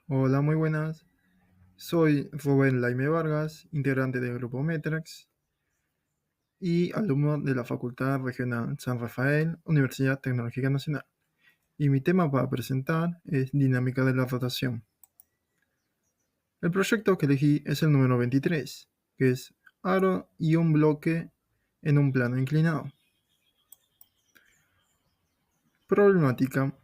Hola, muy buenas. Soy Rubén Laime Vargas, integrante del grupo Metrax y alumno de la Facultad Regional San Rafael, Universidad Tecnológica Nacional. Y mi tema para presentar es dinámica de la rotación. El proyecto que elegí es el número 23, que es aro y un bloque en un plano inclinado. Problemática.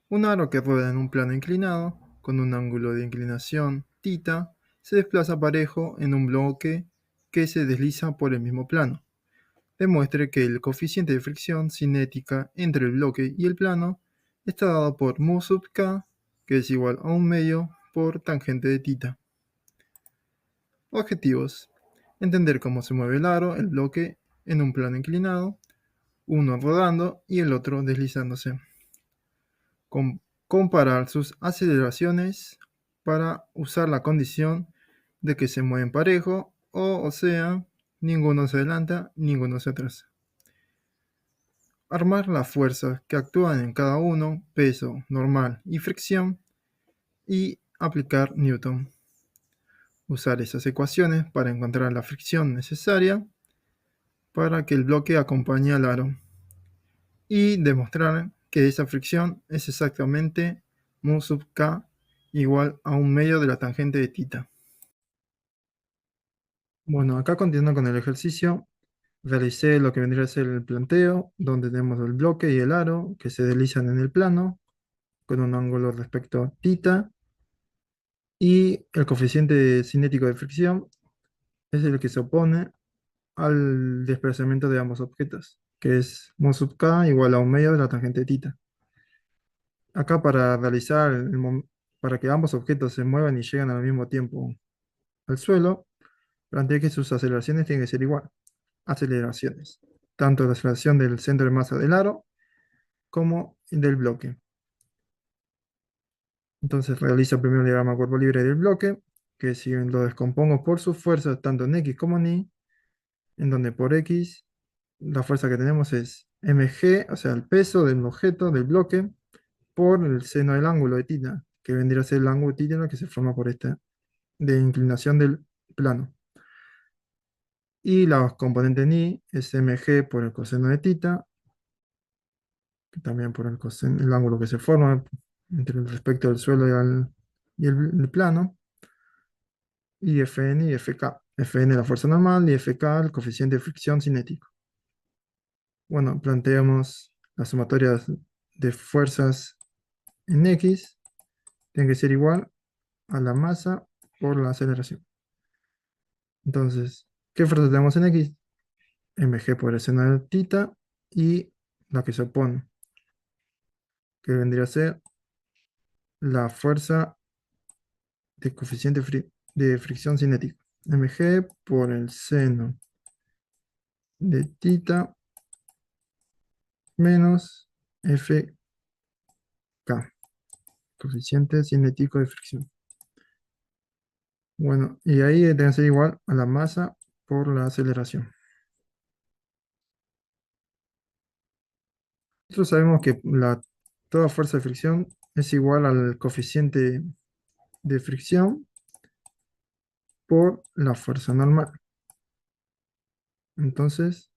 Un aro que rueda en un plano inclinado, con un ángulo de inclinación θ, se desplaza parejo en un bloque que se desliza por el mismo plano. Demuestre que el coeficiente de fricción cinética entre el bloque y el plano está dado por mu sub k, que es igual a 1/2 por tangente de θ. Objetivos. Entender cómo se mueve el aro, el bloque, en un plano inclinado, uno rodando y el otro deslizándose. Comparar sus aceleraciones para usar la condición de que se mueven parejo, o sea, ninguno se adelanta, ninguno se atrasa. Armar las fuerzas que actúan en cada uno, peso, normal y fricción, y aplicar Newton. Usar esas ecuaciones para encontrar la fricción necesaria para que el bloque acompañe al aro. Y demostrar que esa fricción es exactamente mu sub k igual a 1/2 de la tangente de θ. Bueno, acá continuando con el ejercicio, realicé lo que vendría a ser el planteo, donde tenemos el bloque y el aro que se deslizan en el plano con un ángulo respecto a θ, y el coeficiente cinético de fricción es el que se opone al desplazamiento de ambos objetos, que es mu sub k igual a 1/2 de la tangente de θ. Acá para que ambos objetos se muevan y lleguen al mismo tiempo al suelo, planteé que sus aceleraciones tienen que ser igual. Aceleraciones. Tanto la aceleración del centro de masa del aro como del bloque. Entonces realizo primero el diagrama cuerpo libre del bloque, que si lo descompongo por sus fuerzas, tanto en X como en Y, en donde por X la fuerza que tenemos es mg, o sea, el peso del objeto, del bloque, por el seno del ángulo de θ, que vendría a ser el ángulo de θ que se forma por esta de inclinación del plano. Y la componente en Y es mg por el coseno de θ, que también por el ángulo que se forma entre el respecto del suelo y el plano, y Fn y Fk. Fn la fuerza normal y Fk el coeficiente de fricción cinético. Bueno, planteamos las sumatorias de fuerzas en X, tiene que ser igual a la masa por la aceleración. Entonces, ¿qué fuerza tenemos en X? Mg por el seno de θ y la que se opone, que vendría a ser la fuerza de coeficiente de fricción cinético. Mg por el seno de θ menos Fk, coeficiente cinético de fricción. Bueno, y ahí debe ser igual a la masa por la aceleración. Nosotros sabemos que toda fuerza de fricción es igual al coeficiente de fricción por la fuerza normal. Entonces,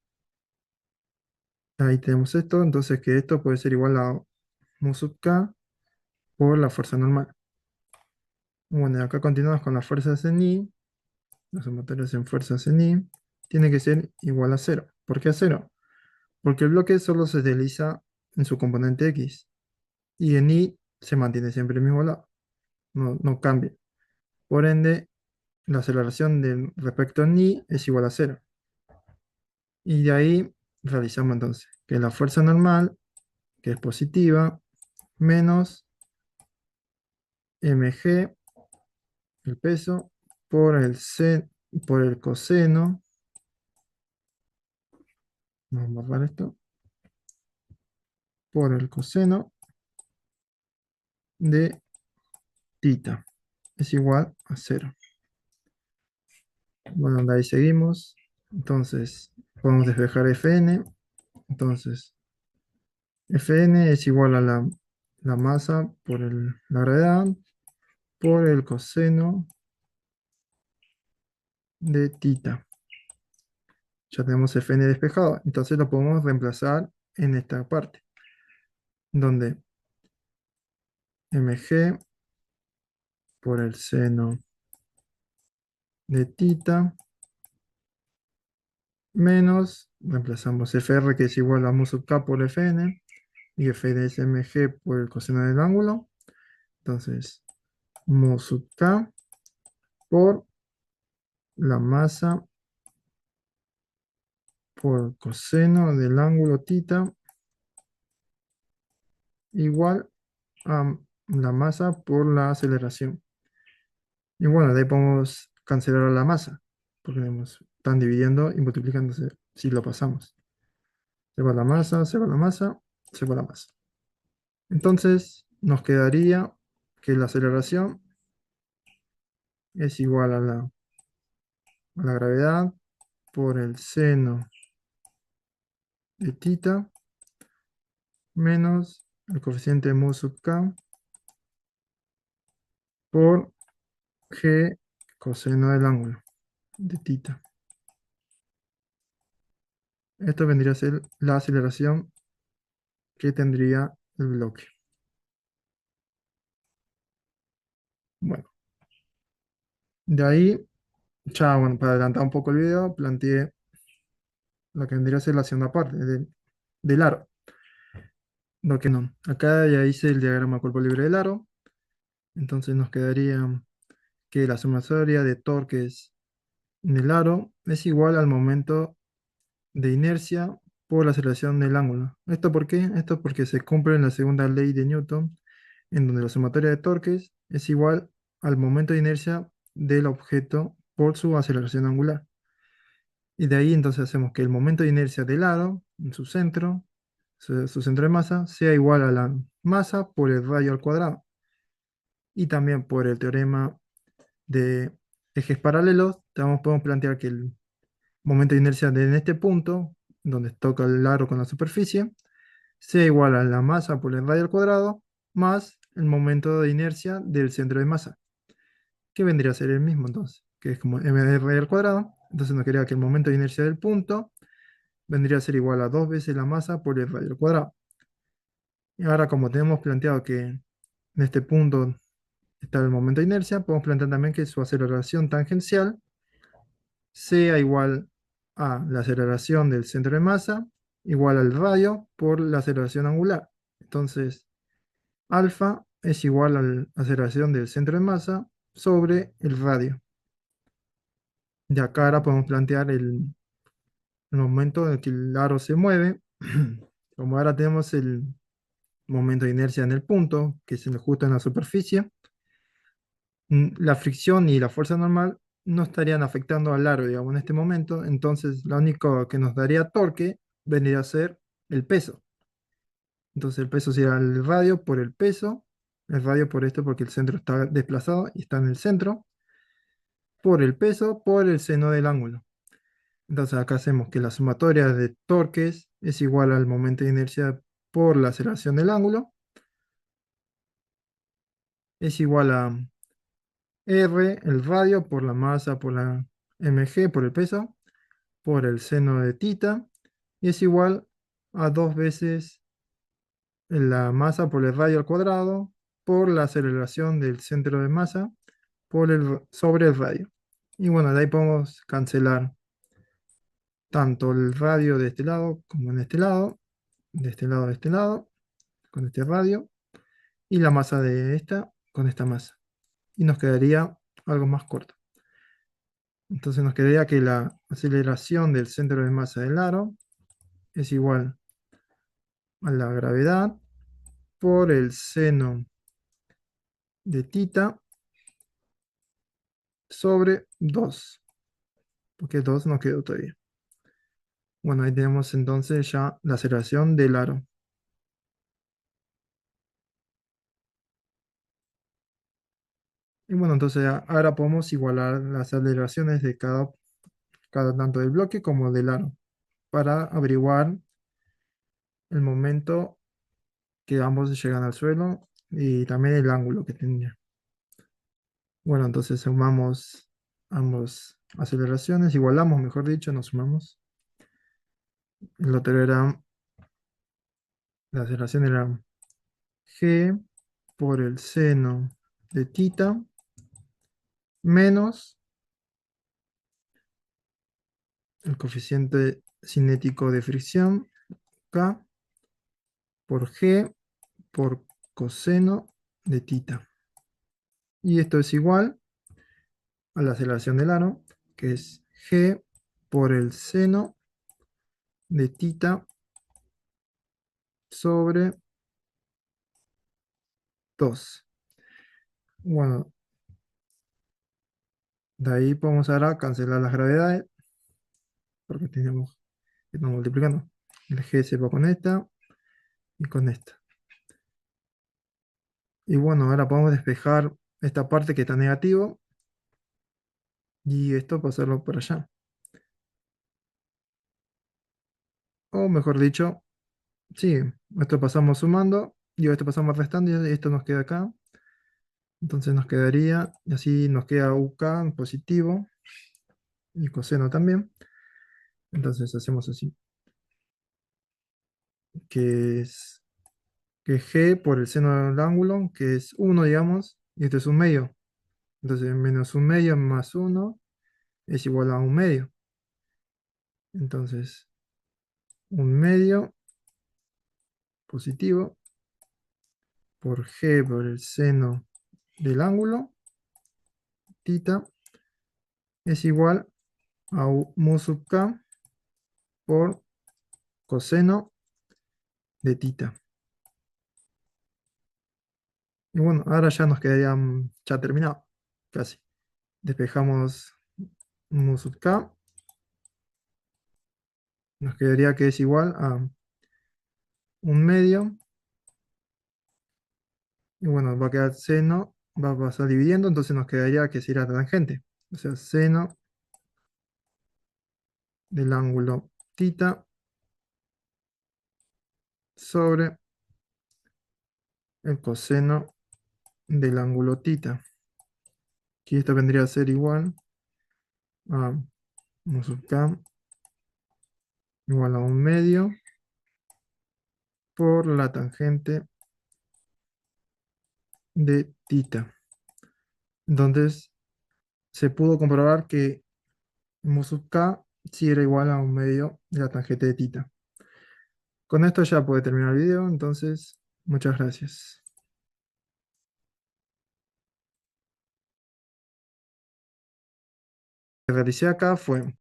ahí tenemos esto, entonces que esto puede ser igual a mu sub k por la fuerza normal. Bueno, y acá continuamos con las fuerzas en I, los motores en fuerzas en I, tiene que ser igual a cero. ¿Por qué a cero? Porque el bloque solo se desliza en su componente X, y en Y se mantiene siempre el mismo lado, no cambia. Por ende, la aceleración respecto a Y es igual a cero. Y de ahí realizamos entonces que la fuerza normal, que es positiva, menos mg, el peso, por el coseno, vamos a borrar esto, por el coseno de θ, es igual a cero. Bueno, de ahí seguimos. Entonces, podemos despejar Fn. Entonces, Fn es igual a la masa por la gravedad, por el coseno de tita. Ya tenemos Fn despejado, entonces lo podemos reemplazar en esta parte, donde mg por el seno de tita menos, reemplazamos Fr que es igual a mu sub k por Fn, y Fn es mg por el coseno del ángulo, entonces mu sub k por la masa por coseno del ángulo tita igual a la masa por la aceleración. Y bueno, de ahí podemos cancelar a la masa, porque están dividiendo y multiplicándose si lo pasamos. Se va la masa, se va la masa, se va la masa. Entonces nos quedaría que la aceleración es igual a la gravedad por el seno de tita menos el coeficiente mu sub k por g coseno del ángulo de tita. Esto vendría a ser la aceleración que tendría el bloque. Bueno, de ahí, ya bueno, para adelantar un poco el video, planteé lo que vendría a ser la segunda parte del aro. Lo que no. Acá ya hice el diagrama cuerpo libre del aro. Entonces nos quedaría que la sumatoria de torques en el aro es igual al momento de inercia por la aceleración del ángulo. ¿Esto por qué? Esto porque se cumple en la segunda ley de Newton, en donde la sumatoria de torques es igual al momento de inercia del objeto por su aceleración angular. Y de ahí entonces hacemos que el momento de inercia del aro, en su centro, su centro de masa, sea igual a la masa por el radio al cuadrado. Y también por el teorema de ejes paralelos, podemos plantear que el momento de inercia en este punto, donde toca el aro con la superficie, sea igual a la masa por el radio al cuadrado, más el momento de inercia del centro de masa, que vendría a ser el mismo entonces, que es como m de radio al cuadrado. Entonces nos quedaría que el momento de inercia del punto vendría a ser igual a 2 veces la masa por el radio al cuadrado. Y ahora como tenemos planteado que en este punto está el momento de inercia, podemos plantear también que su aceleración tangencial sea igual a la aceleración del centro de masa, igual al radio por la aceleración angular. Entonces, alfa es igual a la aceleración del centro de masa sobre el radio. De acá ahora podemos plantear el momento en que el aro se mueve. Como ahora tenemos el momento de inercia en el punto, que es justo en la superficie, la fricción y la fuerza normal no estarían afectando al aro, digamos, en este momento. Entonces, lo único que nos daría torque vendría a ser el peso. Entonces, el peso sería el radio por el peso, el radio por esto porque el centro está desplazado y está en el centro, por el peso por el seno del ángulo. Entonces, acá hacemos que la sumatoria de torques es igual al momento de inercia por la aceleración del ángulo, es igual a R, el radio, por la masa, por la mg, por el peso, por el seno de tita, y es igual a 2 veces la masa por el radio al cuadrado, por la aceleración del centro de masa, sobre el radio. Y bueno, de ahí podemos cancelar tanto el radio de este lado como en este lado, de este lado, de este lado, con este radio, y la masa de esta con esta masa. Y nos quedaría algo más corto. Entonces nos quedaría que la aceleración del centro de masa del aro es igual a la gravedad por el seno de tita sobre 2, porque 2 no quedó todavía. Bueno, ahí tenemos entonces ya la aceleración del aro. Y bueno, entonces ahora podemos igualar las aceleraciones de cada tanto del bloque como del aro para averiguar el momento que ambos llegan al suelo y también el ángulo que tenía. Bueno, entonces sumamos ambas aceleraciones, igualamos, mejor dicho, nos sumamos. El otro era, la aceleración era g por el seno de tita menos el coeficiente cinético de fricción, k, por g por coseno de tita. Y esto es igual a la aceleración del aro, que es g por el seno de tita sobre 2. Bueno, de ahí podemos ahora cancelar las gravedades, porque tenemos que estar multiplicando. El g se va con esta y con esta. Y bueno, ahora podemos despejar esta parte que está negativo y esto pasarlo por allá. O mejor dicho, sí, esto pasamos sumando, y esto pasamos restando y esto nos queda acá. Entonces nos quedaría, y así nos queda UK en positivo y coseno también. Entonces hacemos así, que es que G por el seno del ángulo, que es 1, digamos, y esto es un medio. Entonces menos un medio más 1 es igual a un medio. Entonces, un medio positivo por G por el seno del ángulo, tita, es igual a mu sub k por coseno de tita. Y bueno, ahora ya nos quedaría ya terminado, casi. Despejamos mu sub k, nos quedaría que es igual a un medio, y bueno, va a quedar seno, va a pasar dividiendo, entonces nos quedaría que sería tangente. O sea, seno del ángulo tita sobre el coseno del ángulo tita. Aquí esto vendría a ser igual a mu sub k igual a un medio por la tangente de tita. Entonces se pudo comprobar que mu sub k sí era igual a un medio de la tangente de tita. Con esto ya puede terminar el video, entonces muchas gracias. Lo que realicé acá fue